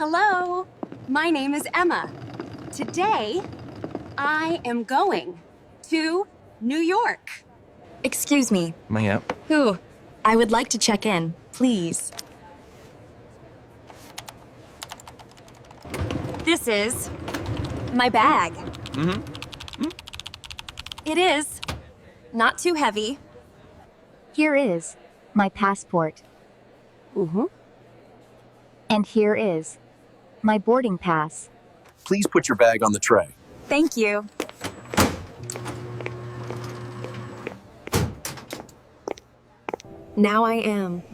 Hello, my name is Emma. Today, I am going to New York. Excuse me. Maya. Who? I would like to check in, please. This is my bag. It is not too heavy. Here is my passport. And here is my boarding pass. Please put your bag on the tray. Thank you. Now I am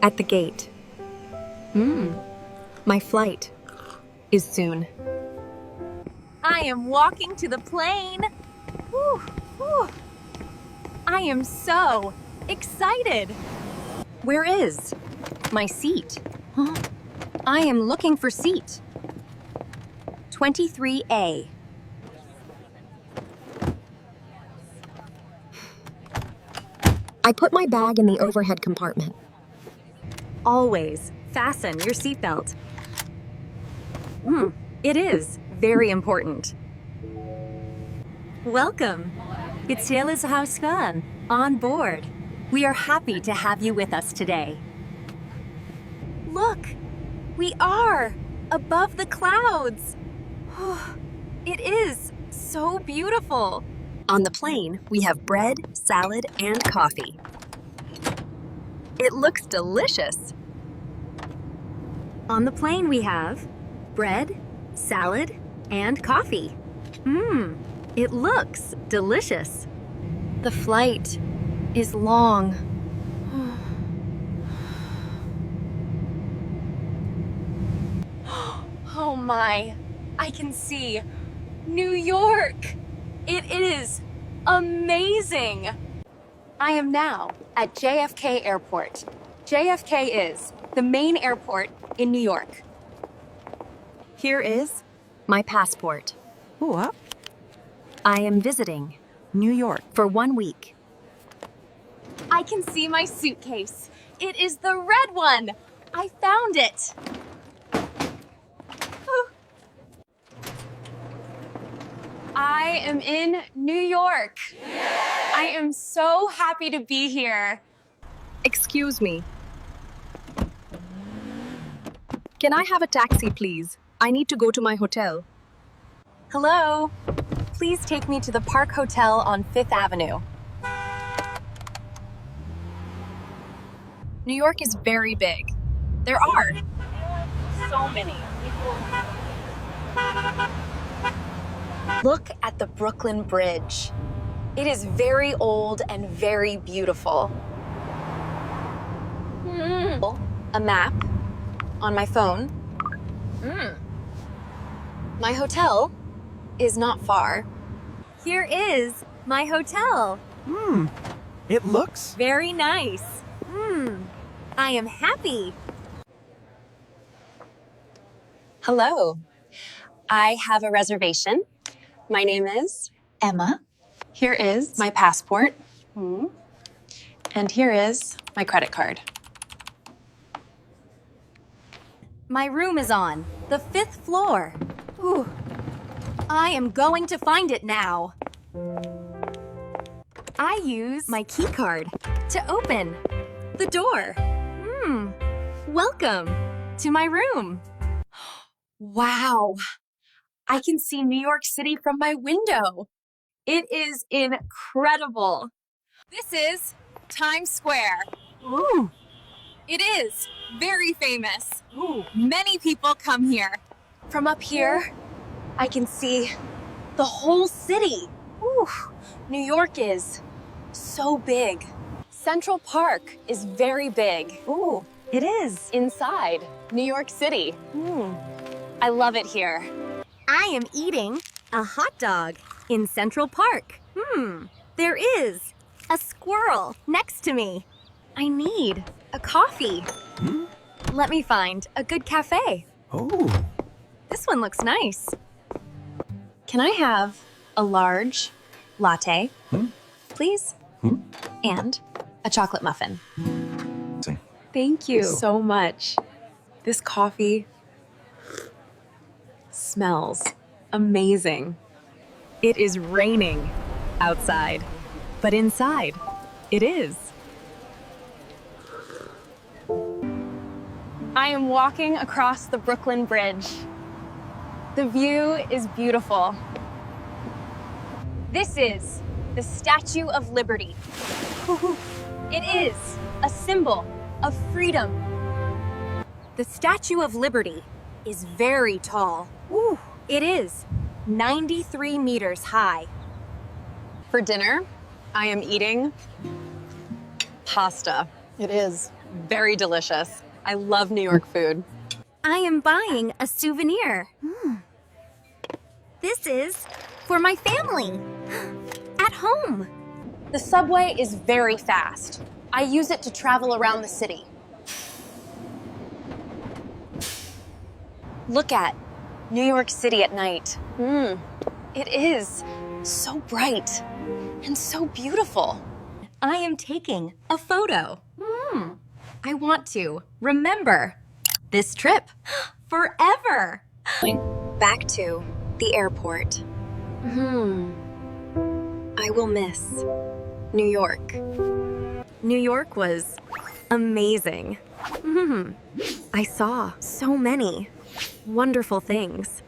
at the gate. My flight is soon. I am walking to the plane. Whew, whew. I am so excited. Where is my seat? I am looking for seat 23A. I put my bag in the overhead compartment. Always fasten your seatbelt. It is very important. Welcome. It's Taylor's House Fun on board. We are happy to have you with us today. Look, we are above the clouds. It is so beautiful. On the plane, we have bread, salad, and coffee. It looks delicious. On the plane, we have bread, salad, and coffee. It looks delicious. The flight is long. Oh my, I can see New York. It is amazing. I am now at JFK Airport. JFK is the main airport in New York. Here is my passport. What? I am visiting New York. for 1 week. I can see my suitcase. It is the red one. I found it. I am in New York. I am so happy to be here. Excuse me. Can I have a taxi, please? I need to go to my hotel. Hello. Please take me to the Park Hotel on 5th Avenue. New York is very big. There are so many people. Look at the Brooklyn Bridge. It is very old and very beautiful. A map on my phone. My hotel is not far. Here is my hotel. It looks. Very nice. I am happy. Hello. I have a reservation. My name is Emma. Here is my passport. And here is my credit card. My room is on the 5th floor. Ooh. I am going to find it now. I use my key card to open the door. Welcome to my room. Wow. I can see New York City from my window. It is incredible. This is Times Square. Ooh. It is very famous. Many people come here. From up here, I can see the whole city. New York is so big. Central Park is very big. It is. Inside New York City. I love it here. I am eating a hot dog in Central Park. There is a squirrel next to me. I need a coffee. Let me find a good cafe. Oh. This one looks nice. Can I have a large latte, please? And a chocolate muffin. Thank you so much. This coffee smells amazing. It is raining outside, but inside, it is. I am walking across the Brooklyn Bridge. The view is beautiful. This is the Statue of Liberty. It is a symbol of freedom. The Statue of Liberty is very tall. It is 93 meters high. For dinner, I am eating pasta. It is very delicious. I love New York food. I am buying a souvenir. This is for my family at home. The subway is very fast. I use it to travel around the city. Look at New York City at night. It is so bright and so beautiful. I am taking a photo. I want to remember this trip forever. Back to the airport. I will miss New York. New York was amazing. I saw so many wonderful things.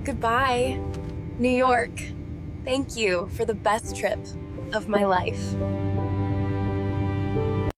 Goodbye, New York. Thank you for the best trip of my life.